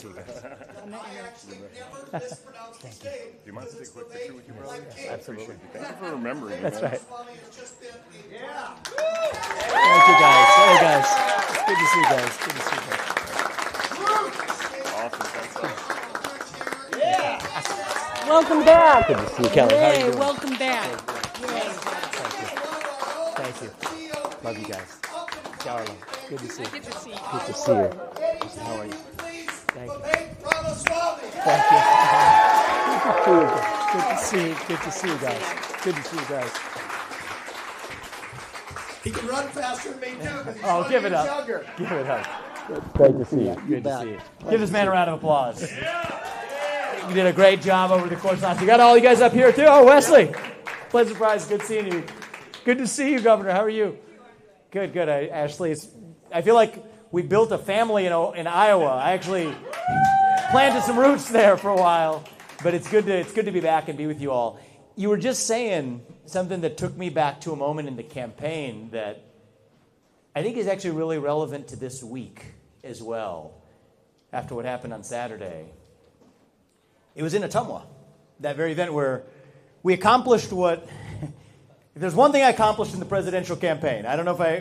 see you guys. I actually never mispronounced his name. Do you mind to take a quick picture with you, brother? Absolutely. Thank you for remembering. That's man. right. It's just been Thank you, guys. Hey, guys. It's good to see you guys. Good to see you guys. Awesome. Thanks. Welcome back. Good to see you, Kelly. How are you Hey, doing? welcome back. Thank you. Love you guys. Darling. Good to see you. Good to see you. Good to see you. How are you? Thank you. Thank you. Good to see you. Good to see you guys. Good to see you guys. He can run faster than me too. 'Cause he's Oh, give it up. younger. Give it up. Great to see you. Good to see you. Give this man a round of applause. You did a great job over the course of last. You got all you guys up here too? Oh, Wesley. Pleasant surprise. Good seeing you. Good to see you, Governor. How are you? Good, good. Ashley, I feel like we built a family in Iowa. I actually planted some roots there for a while, but it's good to be back and be with you all. You were just saying something that took me back to a moment in the campaign that I think is actually really relevant to this week as well, after what happened on Saturday. It was in Ottumwa, that very event where we accomplished what, if there's one thing I accomplished in the presidential campaign, I don't know if I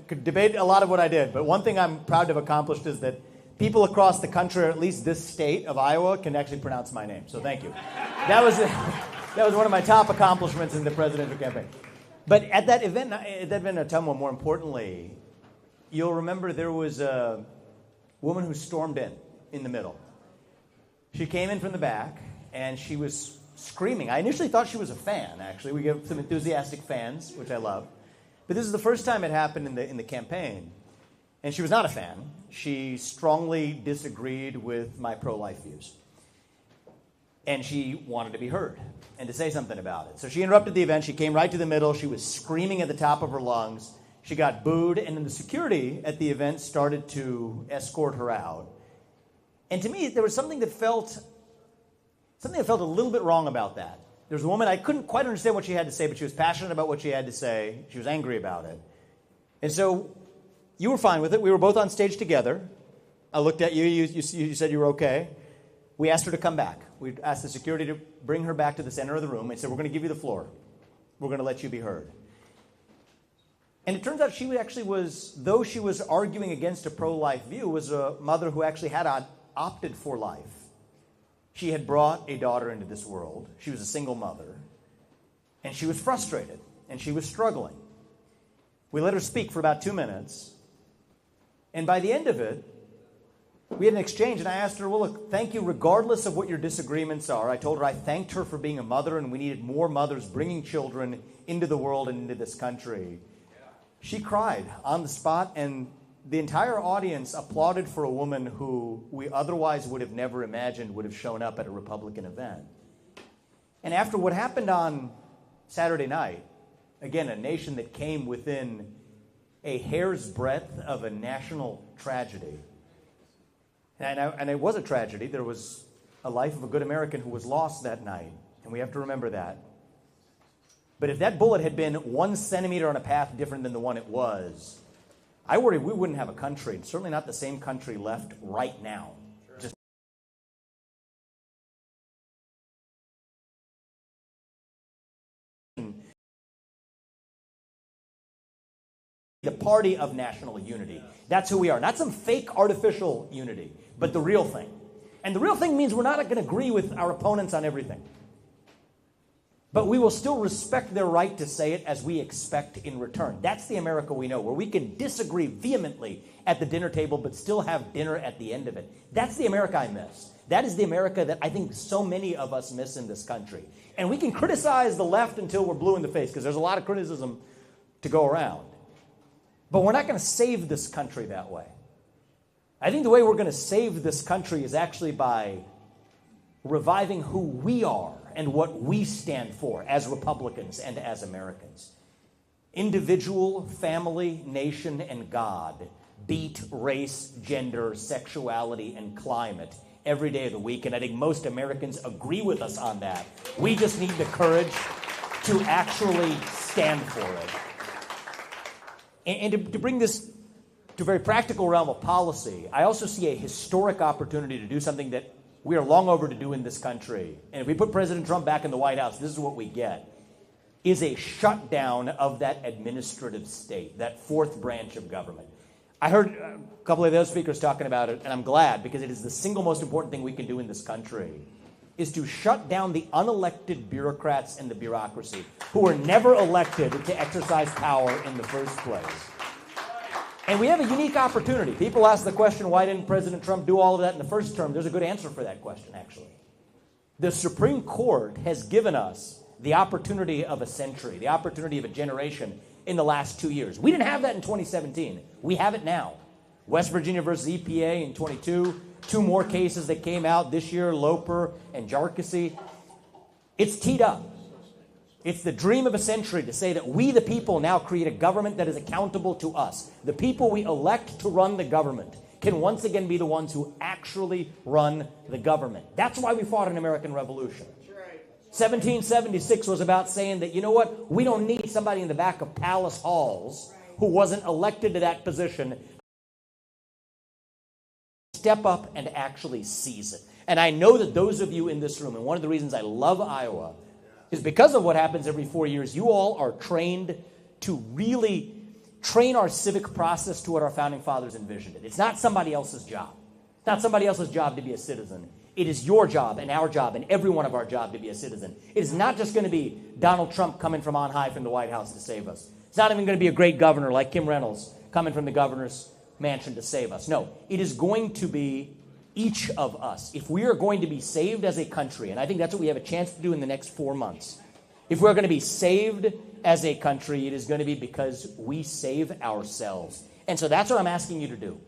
could debate a lot of what I did, but one thing I'm proud to have accomplished is that people across the country, or at least this state of Iowa, can actually pronounce my name. So thank you. That was one of my top accomplishments in the presidential campaign. But at that event in Ottumwa, more importantly, you'll remember there was a woman who stormed in the middle. She came in from the back, and she was screaming. I initially thought she was a fan, actually. We get some enthusiastic fans, which I love. But this is the first time it happened in the campaign. And she was not a fan. She strongly disagreed with my pro-life views. And she wanted to be heard and to say something about it. So she interrupted the event. She came right to the middle. She was screaming at the top of her lungs. She got booed, and then the security at the event started to escort her out. And to me, there was something that felt a little bit wrong about that. There was a woman, I couldn't quite understand what she had to say, but she was passionate about what she had to say. She was angry about it. And so you were fine with it. We were both on stage together. I looked at you. You said you were okay. We asked her to come back. We asked the security to bring her back to the center of the room and said, we're going to give you the floor. We're going to let you be heard. And it turns out she actually was, though she was arguing against a pro-life view, was a mother who actually had opted for life. She had brought a daughter into this world. She was a single mother. And she was frustrated. And she was struggling. We let her speak for about 2 minutes. And by the end of it, we had an exchange. And I asked her, well, look, thank you regardless of what your disagreements are. I told her I thanked her for being a mother, and we needed more mothers bringing children into the world and into this country. She cried on the spot, and the entire audience applauded for a woman who we otherwise would have never imagined would have shown up at a Republican event. And after what happened on Saturday night, again, a nation that came within a hair's breadth of a national tragedy, and it was a tragedy. There was a life of a good American who was lost that night, and we have to remember that. But if that bullet had been 1 centimeter on a path different than the one it was, I worry we wouldn't have a country, and certainly not the same country left right now. Just the party of national unity. That's who we are. Not some fake artificial unity, but the real thing. And the real thing means we're not going to agree with our opponents on everything. But we will still respect their right to say it as we expect in return. That's the America we know, where we can disagree vehemently at the dinner table but still have dinner at the end of it. That's the America I miss. That is the America that I think so many of us miss in this country. And we can criticize the left until we're blue in the face, because there's a lot of criticism to go around. But we're not going to save this country that way. I think the way we're going to save this country is actually by reviving who we are and what we stand for as Republicans and as Americans. Individual, family, nation, and God beat race, gender, sexuality, and climate every day of the week, and I think most Americans agree with us on that. We just need the courage to actually stand for it. And to bring this to a very practical realm of policy, I also see a historic opportunity to do something that we are long over to do in this country. And if we put President Trump back in the White House, this is what we get, is a shutdown of that administrative state, that fourth branch of government. I heard a couple of those speakers talking about it, and I'm glad, because it is the single most important thing we can do in this country, is to shut down the unelected bureaucrats and the bureaucracy who were never elected to exercise power in the first place. And we have a unique opportunity. People ask the question, why didn't President Trump do all of that in the first term? There's a good answer for that question, actually. The Supreme Court has given us the opportunity of a century, the opportunity of a generation in the last 2 years. We didn't have that in 2017. We have it now. West Virginia versus EPA in 22, 2 more cases that came out this year, Loper and Jarkissi. It's teed up. It's the dream of a century to say that we, the people, now create a government that is accountable to us. The people we elect to run the government can once again be the ones who actually run the government. That's why we fought an American Revolution. 1776 was about saying that, you know what, we don't need somebody in the back of palace halls who wasn't elected to that position. Step up and actually seize it. And I know that those of you in this room, and one of the reasons I love Iowa is because of what happens every 4 years, you all are trained to really train our civic process to what our founding fathers envisioned it. It's not somebody else's job. It's not somebody else's job to be a citizen. It is your job and our job and every one of our job to be a citizen. It is not just going to be Donald Trump coming from on high from the White House to save us. It's not even going to be a great governor like Kim Reynolds coming from the governor's mansion to save us. No, it is going to be each of us. If we are going to be saved as a country, and I think that's what we have a chance to do in the next 4 months, if we're going to be saved as a country, it is going to be because we save ourselves. And so that's what I'm asking you to do.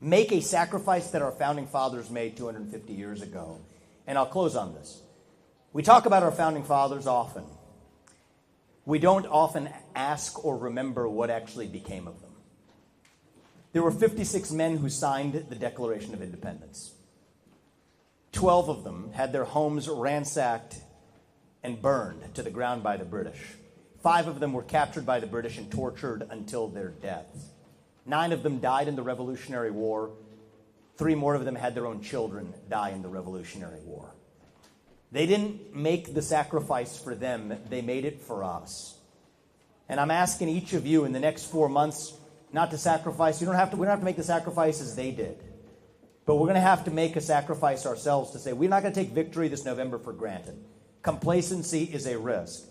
Make a sacrifice that our founding fathers made 250 years ago. And I'll close on this. We talk about our founding fathers often. We don't often ask or remember what actually became of them. There were 56 men who signed the Declaration of Independence. 12 of them had their homes ransacked and burned to the ground by the British. 5 of them were captured by the British and tortured until their deaths. 9 of them died in the Revolutionary War. 3 more of them had their own children die in the Revolutionary War. They didn't make the sacrifice for them. They made it for us. And I'm asking each of you in the next 4 months not to sacrifice. We don't have to make the sacrifices they did. But we're going to have to make a sacrifice ourselves to say we're not going to take victory this November for granted. Complacency is a risk.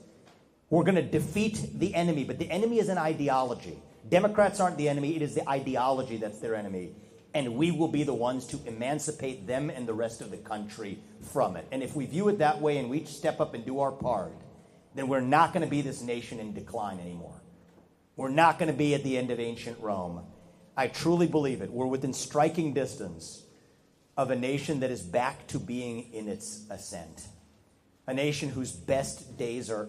We're going to defeat the enemy, but the enemy is an ideology. Democrats aren't the enemy. It is the ideology that's their enemy. And we will be the ones to emancipate them and the rest of the country from it. And if we view it that way and we each step up and do our part, then we're not going to be this nation in decline anymore. We're not going to be at the end of ancient Rome. I truly believe it. We're within striking distance of a nation that is back to being in its ascent. A nation whose best days are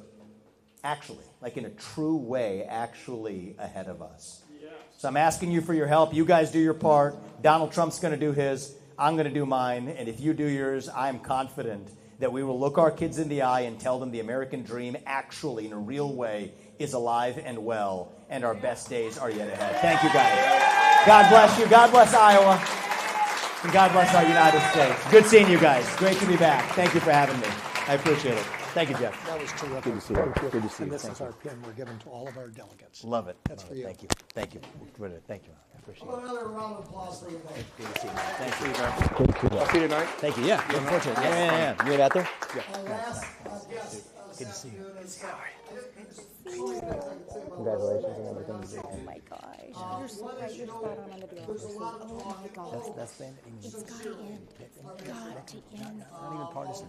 actually, like in a true way, actually ahead of us. So I'm asking you for your help. You guys do your part. Donald Trump's going to do his. I'm going to do mine. And if you do yours, I'm confident that we will look our kids in the eye and tell them the American dream actually, in a real way, is alive and well, and our best days are yet ahead. Thank you, guys. God bless you. God bless Iowa. And God bless our United States. Good seeing you guys. Great to be back. Thank you for having me. I appreciate it. Thank you, Jeff. That was terrific. Good to see you. Good to see And you. this is our pin we're giving to all of our delegates. Love it. That's for you. Thank you. Thank you. Thank you. I appreciate Well, it. another round of applause for you. Good to see you. Thank you. Good to see you. I'll see you tonight. Thank you. Yeah. Looking forward to it. Yeah. You out there? Our last guest Good to see you. Congratulations on everything you did. Oh my gosh. You're so right. You're spot on the bureaucracy. Oh my God. That's been It's got to end. It's got to end. not even partisan.